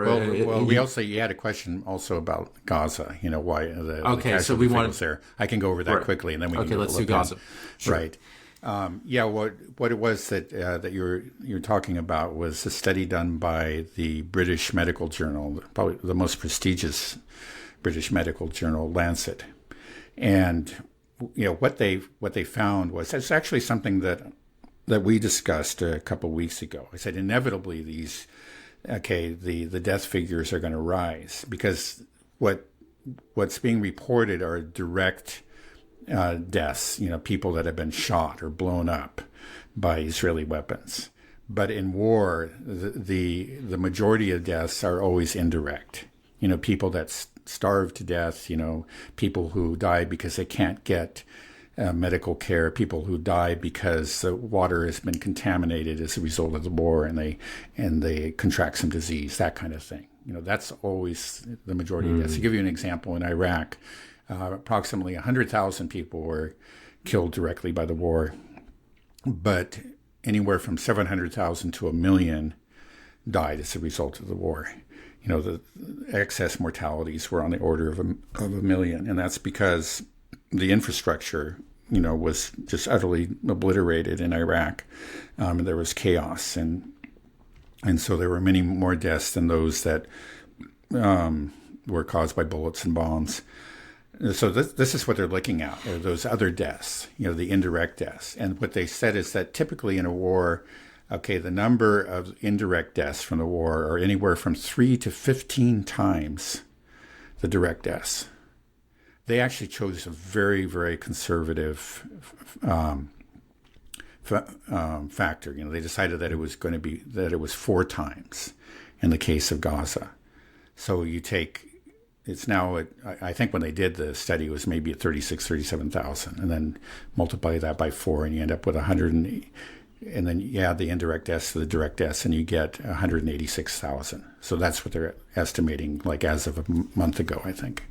You had a question also about Gaza. Why the Okay, so casualty we figures want there. I can go over that right. quickly, and then we can Okay, go let's do look Gaza. Sure. Right. What it was that you're talking about was a study done by the British Medical Journal, probably the most prestigious British medical journal, Lancet, and what they found was it's actually something that we discussed a couple of weeks ago. I said inevitably the death figures are going to rise because what's being reported are direct deaths, people that have been shot or blown up by Israeli weapons. But in war, the majority of deaths are always indirect. People that starve to death, people who die because they can't get medical care, people who die because the water has been contaminated as a result of the war and they contract some disease, that kind of thing. That's always the majority of deaths. To give you an example, in Iraq, approximately 100,000 people were killed directly by the war, but anywhere from 700,000 to 1 million died as a result of the war. The excess mortalities were on the order of a million, and that's because the infrastructure, was just utterly obliterated in Iraq. There was chaos, and so there were many more deaths than those that were caused by bullets and bombs. So this is what they're looking at, are those other deaths, the indirect deaths. And what they said is that typically in a war, the number of indirect deaths from the war are anywhere from 3 to 15 times the direct deaths. They actually chose a very, very conservative factor. They decided that it was 4 times in the case of Gaza. So it's now, I think when they did the study, it was maybe at 37,000, and then multiply that by 4, and you end up with 100, and then you add the indirect deaths to the direct deaths, and you get 186,000. So that's what they're estimating, like as of a month ago, I think.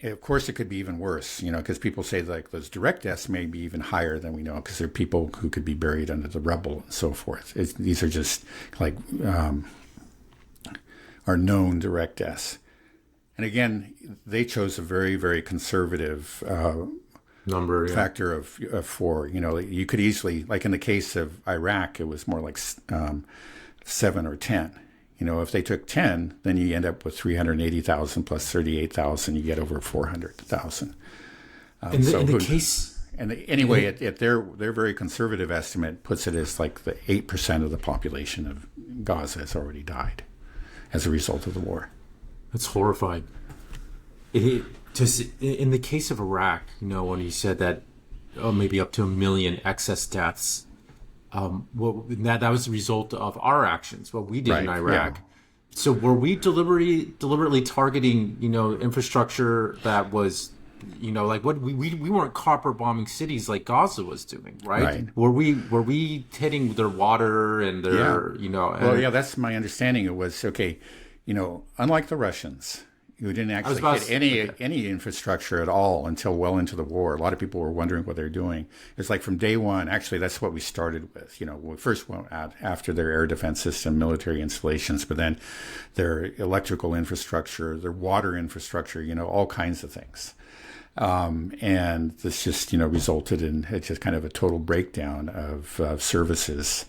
Of course, it could be even worse, because people say like those direct deaths may be even higher than we know, because there are people who could be buried under the rubble and so forth. These are just like our known direct deaths. And again, they chose a very, very conservative number factor of 4. You could easily, like in the case of Iraq, it was more like 7 or 10. If they took 10, then you end up with 380,000 plus 38,000. You get over 400,000. Anyway, their very conservative estimate puts it as like the 8% of the population of Gaza has already died as a result of the war. That's horrifying. In the case of Iraq, when you said that maybe up to 1 million excess deaths, that was the result of our actions, what we did in Iraq. Yeah. So were we deliberately targeting, infrastructure that was, like what we weren't copper bombing cities like Gaza was doing, right? Were we hitting their water and their, that's my understanding. It was unlike the Russians, who didn't actually hit any infrastructure at all until well into the war. A lot of people were wondering what they're doing. It's like from day one, actually, that's what we started with. We first went out after their air defense system, military installations, but then their electrical infrastructure, their water infrastructure, all kinds of things. And this just, resulted in just kind of a total breakdown of services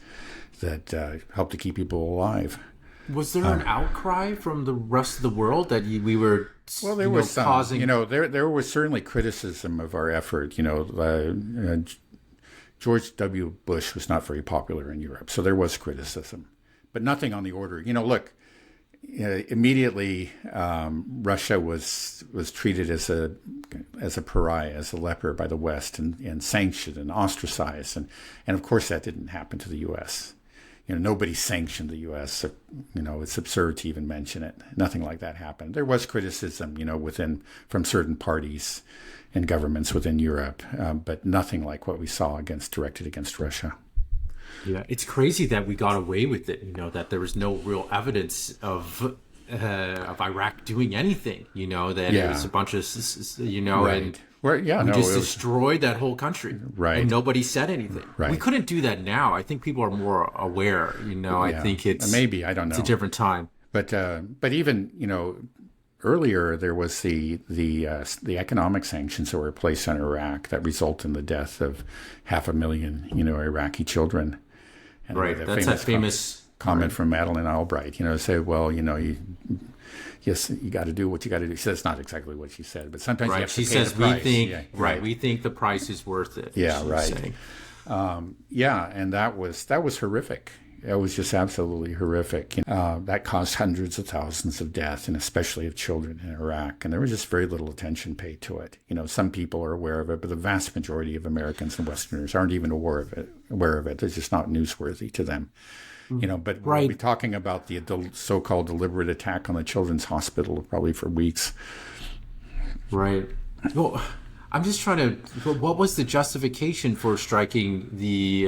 that helped to keep people alive. Was there an outcry from the rest of the world that we were there was some, causing? There was certainly criticism of our effort. George W. Bush was not very popular in Europe, so there was criticism, but nothing on the order. Look, immediately Russia was treated as a pariah, as a leper by the West, and sanctioned and ostracized, and of course that didn't happen to the U.S. Nobody sanctioned the U.S. It's absurd to even mention it. Nothing like that happened. There was criticism, from certain parties and governments within Europe, but nothing like what we saw directed against Russia. Yeah, it's crazy that we got away with it. That there was no real evidence of Iraq doing anything. That it was a bunch of, right. and. We just destroyed that whole country, right? And nobody said anything. Right. We couldn't do that now. I think people are more aware. I think it's maybe I don't know. It's a different time. But even, earlier there was the economic sanctions that were placed on Iraq that result in the death of 500,000 Iraqi children. And Right. That's that famous comment from Madeleine Albright. Say, well, yes, you got to do what you got to do. She said it's not exactly what she said, but sometimes you have to pay the price. We think the price is worth it. Yeah, right. And that was horrific. It was just absolutely horrific. That caused hundreds of thousands of deaths, and especially of children in Iraq. And there was just very little attention paid to it. Some people are aware of it, but the vast majority of Americans and Westerners aren't even aware of it. It's just not newsworthy to them. But we'll be talking about the so-called deliberate attack on the Children's Hospital probably for weeks. Right. Well, I'm just trying to. What was the justification for striking the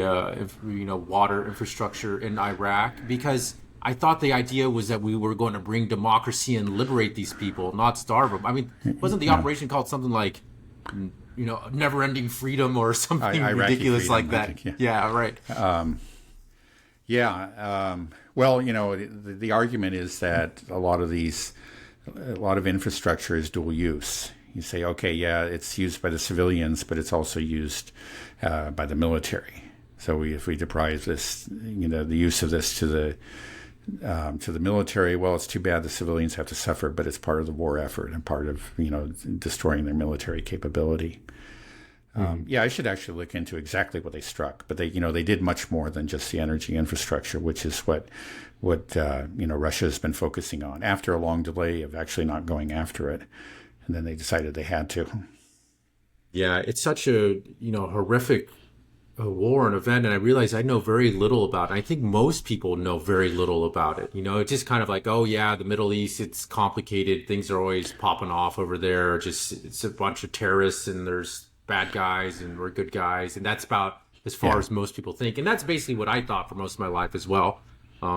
water infrastructure in Iraq? Because I thought the idea was that we were going to bring democracy and liberate these people, not starve them. I mean, wasn't the operation called something like, never-ending freedom or something ridiculous freedom, like that? Think, yeah, right. Well, the argument is that a lot of infrastructure is dual use. You say, okay, yeah, it's used by the civilians, but it's also used by the military. So if we deprive this, the use of this to the military, well, it's too bad the civilians have to suffer, but it's part of the war effort and part of destroying their military capability. I should actually look into exactly what they struck, but they did much more than just the energy infrastructure, which is what Russia has been focusing on after a long delay of actually not going after it. And then they decided they had to. Yeah, it's such a horrific war and event, and I realize I know very little about it. I think most people know very little about it. It's just kind of like, oh yeah, the Middle East, it's complicated. Things are always popping off over there. It's a bunch of terrorists, and there's bad guys, and we're good guys, and that's about as far as most people think. And that's basically what I thought for most of my life as well.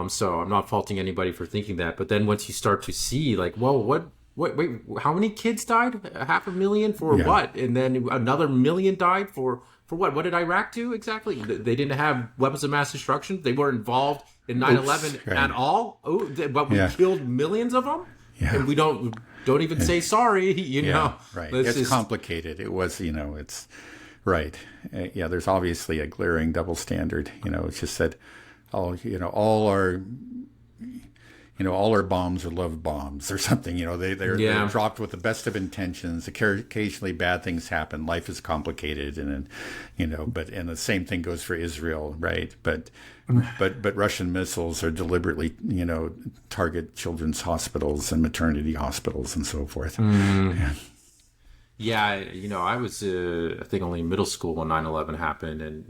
So I'm not faulting anybody for thinking that. But then once you start to see, like, well, wait, how many kids died? 500,000 for what? And then another million died for what? What did Iraq do exactly? They didn't have weapons of mass destruction. They weren't involved in 9/11 at all. Oh, but we killed millions of them, and we don't even say sorry. Right. It's complicated. It was, it's right. There's obviously a glaring double standard. It's just that all our bombs are love bombs or something. They're dropped with the best of intentions. Occasionally bad things happen. Life is complicated, and the same thing goes for Israel, right? But Russian missiles are deliberately, target children's hospitals and maternity hospitals and so forth. Yeah, I was I think only in middle school when 9/11 happened, and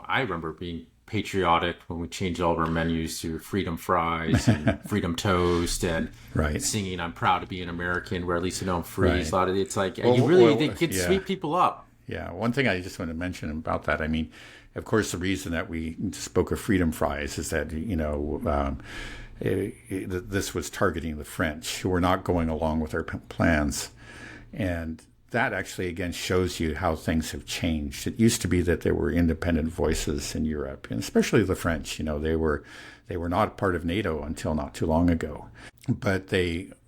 I remember being patriotic when we changed all of our menus to freedom fries and freedom toast and singing "I'm proud to be an American," where at least I'm free. Right. A lot of it's like they could sweep people up. Yeah, one thing I just want to mention about that, I mean, of course, the reason that we spoke of freedom fries is that this was targeting the French, who were not going along with our plans, and that actually, again, shows you how things have changed. It used to be that there were independent voices in Europe, and especially the French. They were not part of NATO until not too long ago. But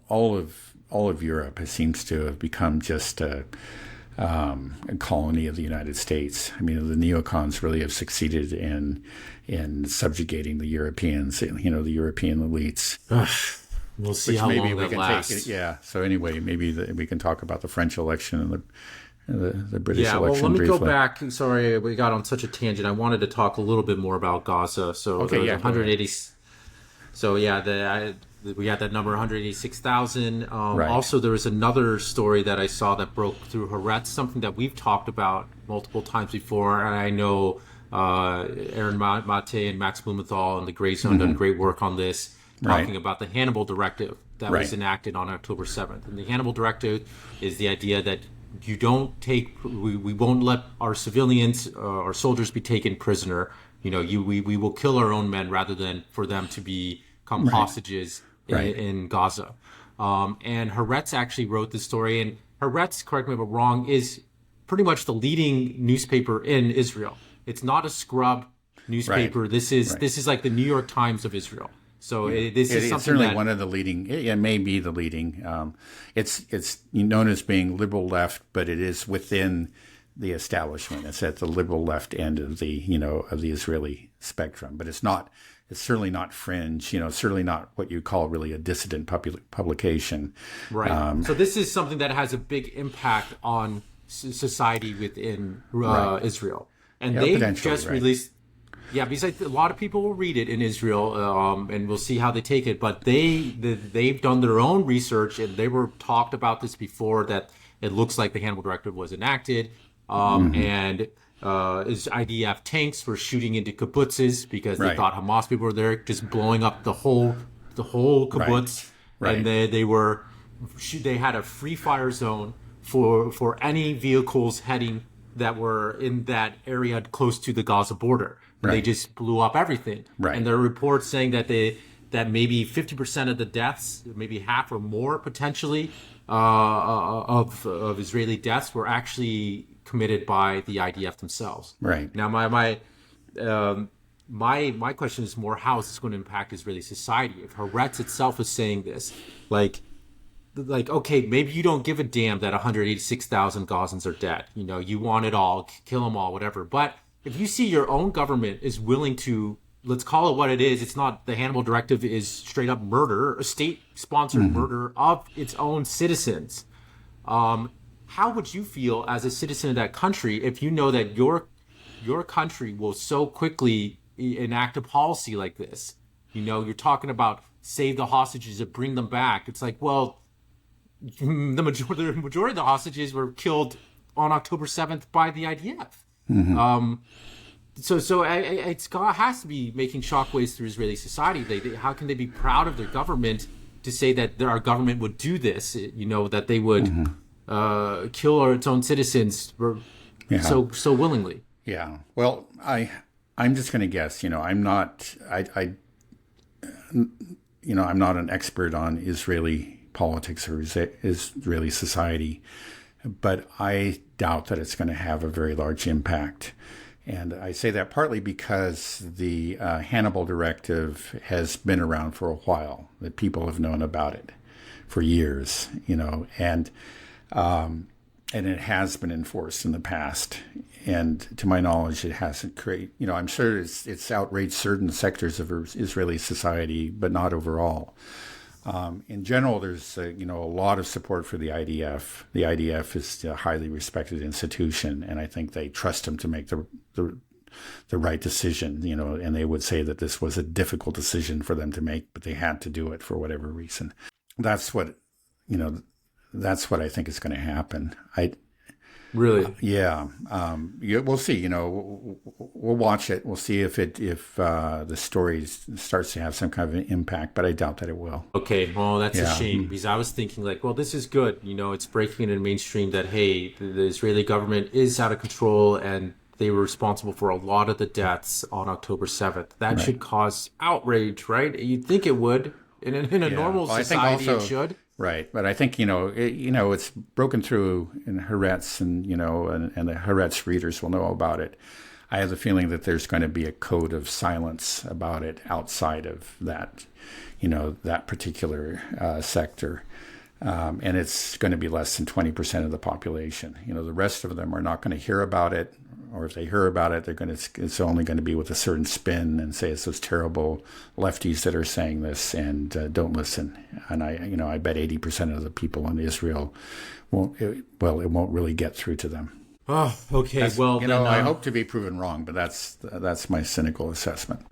all of Europe seems to have become just a colony of the United States. I mean, the neocons really have succeeded in subjugating the Europeans, the European elites. We'll see how long that lasts. So anyway, maybe we can talk about the French election and the British election. Well, let me briefly go back. Sorry, we got on such a tangent. I wanted to talk a little bit more about Gaza. So 180. So we had that number 186,000. Also, there was another story that I saw that broke through Haaretz, something that we've talked about multiple times before, and I know Aaron Mate and Max Blumenthal and the Gray Zone done great work on this. Talking about the Hannibal Directive that was enacted on October 7th. And the Hannibal Directive is the idea that we won't let our civilians, our soldiers be taken prisoner. We will kill our own men rather than for them to become hostages in Gaza. And Haaretz actually wrote this story. And Haaretz, correct me if I'm wrong, is pretty much the leading newspaper in Israel. It's not a scrub newspaper. This is like the New York Times of Israel. So this is It's something certainly that one of the leading. It may be the leading. It's known as being liberal left, but it is within the establishment. It's at the liberal left end of the Israeli spectrum. But it's not. It's certainly not fringe. Certainly not what you call really a dissident publication. right. So this is something that has a big impact on society within Israel, and they just released. Yeah, because a lot of people will read it in Israel, and we'll see how they take it. But they've done their own research, and they were talked about this before, that it looks like the Hannibal Directive was enacted, and his IDF tanks were shooting into kibbutzes because they thought Hamas people were there, just blowing up the whole kibbutz, and they had a free fire zone for any vehicles heading that were in that area close to the Gaza border. They just blew up everything. And there are reports saying that maybe 50% of the deaths, maybe half or more potentially, of Israeli deaths were actually committed by the IDF themselves. Now, my question is more, how is this going to impact Israeli society? If Haaretz itself is saying this, like, okay, maybe you don't give a damn that 186,000 Gazans are dead. You want it all, kill them all, whatever. But if you see your own government is willing to, let's call it what it is, it's not, the Hannibal Directive is straight up murder, a state-sponsored murder of its own citizens. How would you feel as a citizen of that country if you know that your country will so quickly enact a policy like this? You're talking about save the hostages and bring them back. It's like, well, the majority of the hostages were killed on October 7th by the IDF. So it has to be making shockwaves through Israeli society. How can they be proud of their government to say that our government would do this? That they would kill its own citizens so willingly. Yeah. Well, I'm just going to guess. I'm not. I'm not an expert on Israeli politics or Israeli society, but I doubt that it's going to have a very large impact. And I say that partly because the Hannibal Directive has been around for a while, that people have known about it for years, and it has been enforced in the past. And to my knowledge, it hasn't created, I'm sure it's outraged certain sectors of Israeli society, but not overall. In general, there's a lot of support for the IDF. The IDF is a highly respected institution, and I think they trust them to make the right decision. And they would say that this was a difficult decision for them to make, but they had to do it for whatever reason. That's what I think is going to happen. Really? Yeah. We'll see. We'll watch it. We'll see if the story starts to have some kind of an impact, but I doubt that it will. Okay. Well, that's a shame, because I was thinking like, well, this is good. It's breaking into the mainstream that, hey, the Israeli government is out of control and they were responsible for a lot of the deaths on October 7th. That should cause outrage, right? You'd think it would. In a normal society, it should. Right, but I think it's broken through in Haaretz, and and the Haaretz readers will know about it. I have the feeling that there's going to be a code of silence about it outside of that, that particular sector, and it's going to be less than 20% of the population. The rest of them are not going to hear about it, or if they hear about it, it's only going to be with a certain spin and say it's those terrible lefties that are saying this, and don't listen. And I bet 80% of the people in Israel it won't really get through to them. Oh, okay. I hope to be proven wrong, but that's my cynical assessment.